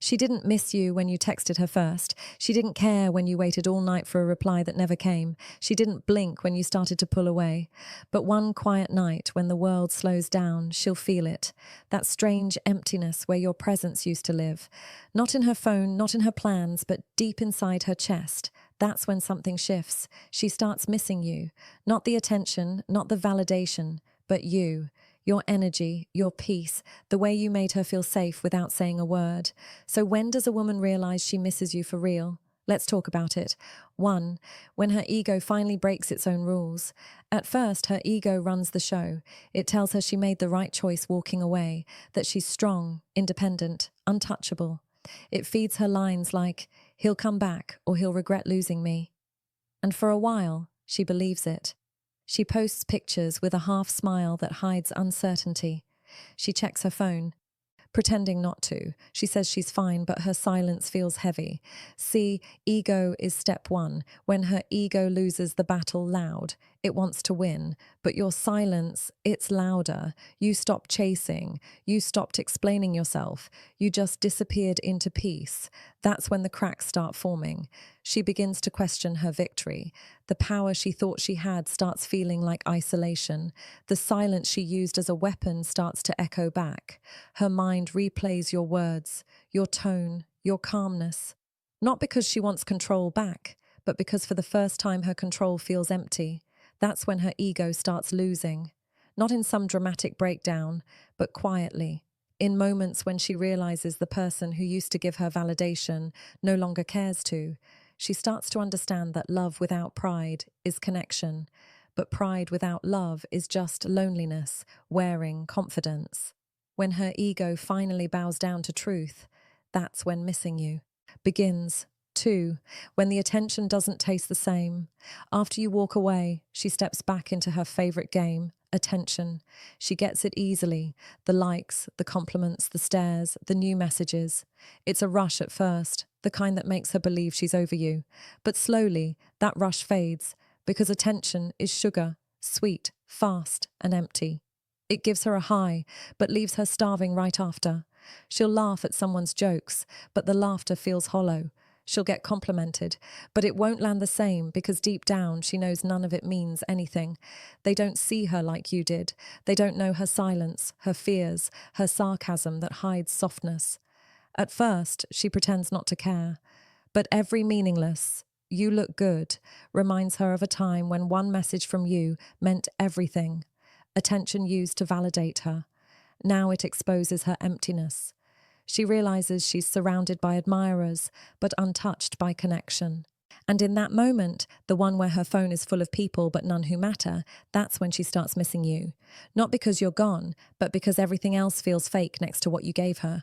She didn't miss you when you texted her first. She didn't care when you waited all night for a reply that never came. She didn't blink when you started to pull away. But one quiet night, when the world slows down, she'll feel it. That strange emptiness where your presence used to live. Not in her phone, not in her plans, but deep inside her chest. That's when something shifts. She starts missing you. Not the attention, not the validation, but you. Your energy, your peace, the way you made her feel safe without saying a word. So when does a woman realize she misses you for real? Let's talk about it. 1. When her ego finally breaks its own rules. At first, her ego runs the show. It tells her she made the right choice walking away, that she's strong, independent, untouchable. It feeds her lines like, he'll come back or he'll regret losing me. And for a while, she believes it. She posts pictures with a half smile that hides uncertainty. She checks her phone, pretending not to. She says she's fine, but her silence feels heavy. See, ego is step 1. When her ego loses the battle loud, it wants to win. But your silence, it's louder. You stopped chasing. You stopped explaining yourself. You just disappeared into peace. That's when the cracks start forming. She begins to question her victory. The power she thought she had starts feeling like isolation. The silence she used as a weapon starts to echo back. Her mind replays your words, your tone, your calmness. Not because she wants control back, but because for the first time her control feels empty. That's when her ego starts losing. Not in some dramatic breakdown, but quietly. In moments when she realizes the person who used to give her validation no longer cares to. She starts to understand that love without pride is connection, but pride without love is just loneliness, wearing confidence. When her ego finally bows down to truth, that's when missing you begins. 2. When the attention doesn't taste the same. After you walk away, she steps back into her favorite game, attention. She gets it easily. The likes, the compliments, the stares, the new messages. It's a rush at first, the kind that makes her believe she's over you. But slowly, that rush fades, because attention is sugar, sweet, fast, and empty. It gives her a high, but leaves her starving right after. She'll laugh at someone's jokes, but the laughter feels hollow. She'll get complimented, but it won't land the same because deep down she knows none of it means anything. They don't see her like you did. They don't know her silence, her fears, her sarcasm that hides softness. At first, she pretends not to care. But every meaningless, "you look good," reminds her of a time when one message from you meant everything. Attention used to validate her. Now it exposes her emptiness. She realizes she's surrounded by admirers, but untouched by connection. And in that moment, the one where her phone is full of people but none who matter, that's when she starts missing you. Not because you're gone, but because everything else feels fake next to what you gave her.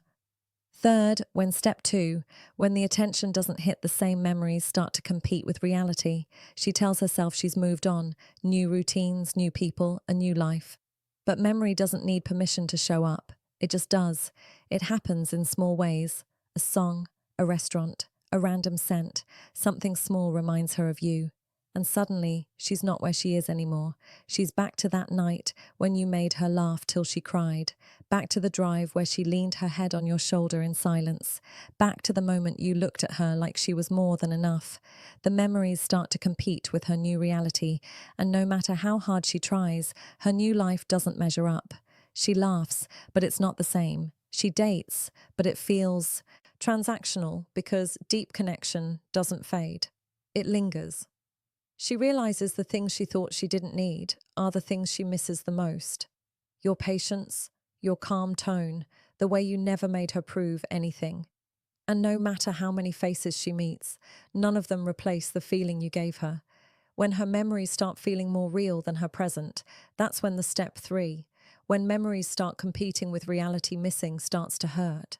3rd, when step 2, when the attention doesn't hit the same memories start to compete with reality, she tells herself she's moved on, new routines, new people, a new life. But memory doesn't need permission to show up. It just does. It happens in small ways. A song, a restaurant, a random scent. Something small reminds her of you. And suddenly, she's not where she is anymore. She's back to that night when you made her laugh till she cried. Back to the drive where she leaned her head on your shoulder in silence. Back to the moment you looked at her like she was more than enough. The memories start to compete with her new reality. And no matter how hard she tries, her new life doesn't measure up. She laughs, but it's not the same. She dates, but it feels transactional because deep connection doesn't fade. It lingers. She realizes the things she thought she didn't need are the things she misses the most. Your patience, your calm tone, the way you never made her prove anything. And no matter how many faces she meets, none of them replace the feeling you gave her. When her memories start feeling more real than her present, that's when the step 3, when memories start competing with reality missing, starts to hurt.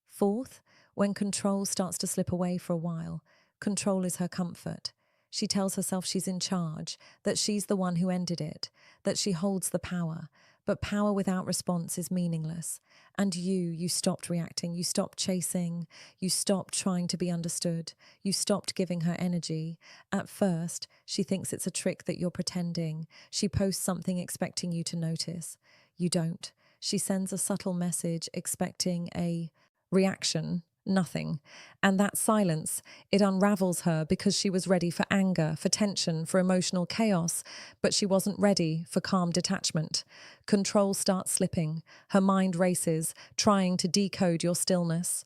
4th, when control starts to slip away for a while. Control is her comfort. She tells herself she's in charge, that she's the one who ended it, that she holds the power. But power without response is meaningless. And you stopped reacting, you stopped chasing, you stopped trying to be understood, you stopped giving her energy. At first, she thinks it's a trick that you're pretending. She posts something expecting you to notice. You don't. She sends a subtle message expecting a reaction, Nothing. And that silence, it unravels her because she was ready for anger, for tension, for emotional chaos, but she wasn't ready for calm detachment. Control starts slipping. Her mind races, trying to decode your stillness.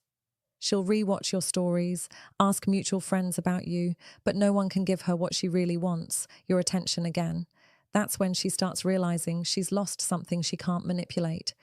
She'll rewatch your stories, ask mutual friends about you, but no one can give her what she really wants, your attention again. That's when she starts realizing she's lost something she can't manipulate.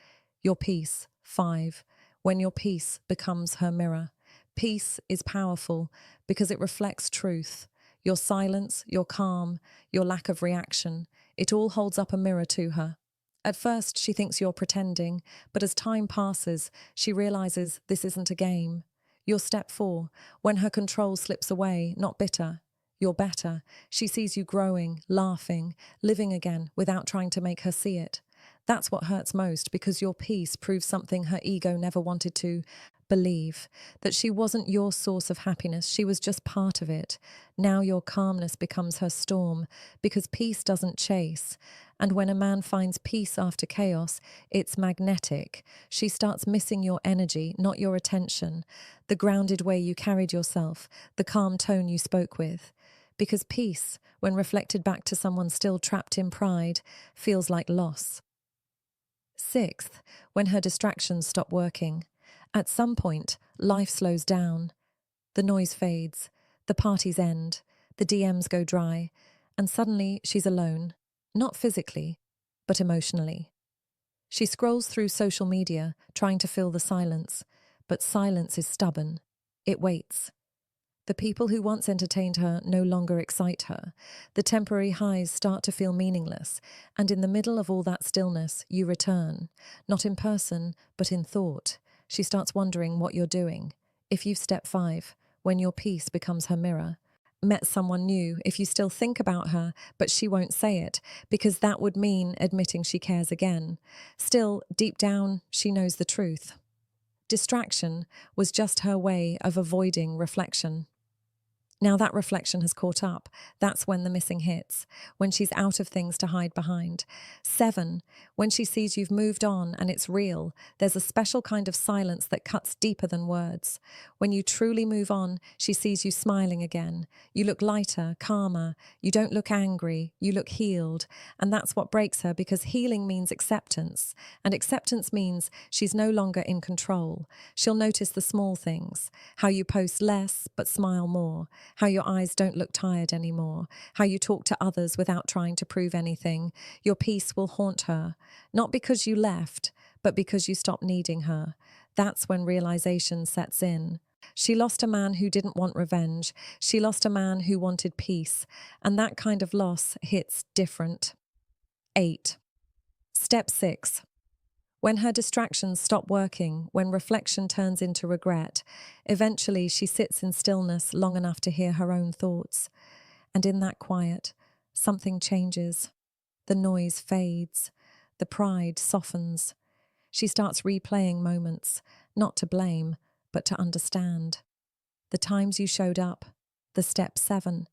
Your peace. 5. When your peace becomes her mirror. Peace is powerful because it reflects truth. Your silence, your calm, your lack of reaction, it all holds up a mirror to her. At first, she thinks you're pretending, but as time passes, she realizes this isn't a game. Your step 4, when her control slips away, not bitter. You're better. She sees you growing, laughing, living again without trying to make her see it. That's what hurts most because your peace proves something her ego never wanted to believe, that she wasn't your source of happiness, she was just part of it. Now your calmness becomes her storm because peace doesn't chase. And when a man finds peace after chaos, it's magnetic. She starts missing your energy, not your attention, the grounded way you carried yourself, the calm tone you spoke with. Because peace, when reflected back to someone still trapped in pride, feels like loss. 6th, when her distractions stop working. At some point, life slows down. The noise fades, the parties end, the DMs go dry, and suddenly she's alone, not physically, but emotionally. She scrolls through social media, trying to fill the silence, but silence is stubborn. It waits. The people who once entertained her no longer excite her. The temporary highs start to feel meaningless, and in the middle of all that stillness, you return, not in person, but in thought. She starts wondering what you're doing. If you've step 5, when your peace becomes her mirror. Met someone new, if you still think about her, but she won't say it, because that would mean admitting she cares again. Still, deep down, she knows the truth. Distraction was just her way of avoiding reflection. Now that reflection has caught up. That's when the missing hits, when she's out of things to hide behind. 7, when she sees you've moved on and it's real, there's a special kind of silence that cuts deeper than words. When you truly move on, she sees you smiling again. You look lighter, calmer. You don't look angry. You look healed. And that's what breaks her, because healing means acceptance. And acceptance means she's no longer in control. She'll notice the small things, how you post less but smile more, how your eyes don't look tired anymore, how you talk to others without trying to prove anything. Your peace will haunt her, not because you left, but because you stopped needing her. That's when realization sets in. She lost a man who didn't want revenge. She lost a man who wanted peace. And that kind of loss hits different. 8. Step 6. When her distractions stop working, when reflection turns into regret, eventually she sits in stillness long enough to hear her own thoughts. And in that quiet, something changes. The noise fades. The pride softens. She starts replaying moments, not to blame, but to understand. The times you showed up, the step 7.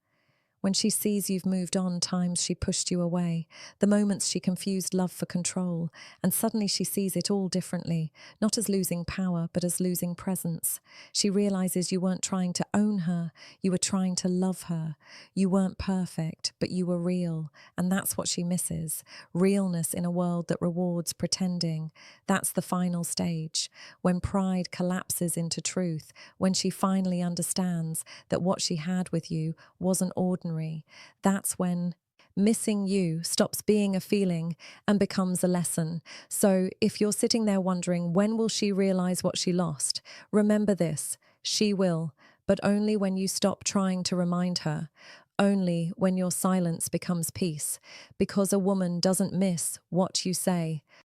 When she sees you've moved on, times she pushed you away, the moments she confused love for control, and suddenly she sees it all differently, not as losing power, but as losing presence. She realizes you weren't trying to own her, you were trying to love her. You weren't perfect, but you were real, and that's what she misses. Realness in a world that rewards pretending. That's the final stage, when pride collapses into truth, when she finally understands that what she had with you wasn't ordinary. That's when missing you stops being a feeling and becomes a lesson. So if you're sitting there wondering, when will she realize what she lost? Remember this, she will, but only when you stop trying to remind her. Only when your silence becomes peace, because a woman doesn't miss what you say.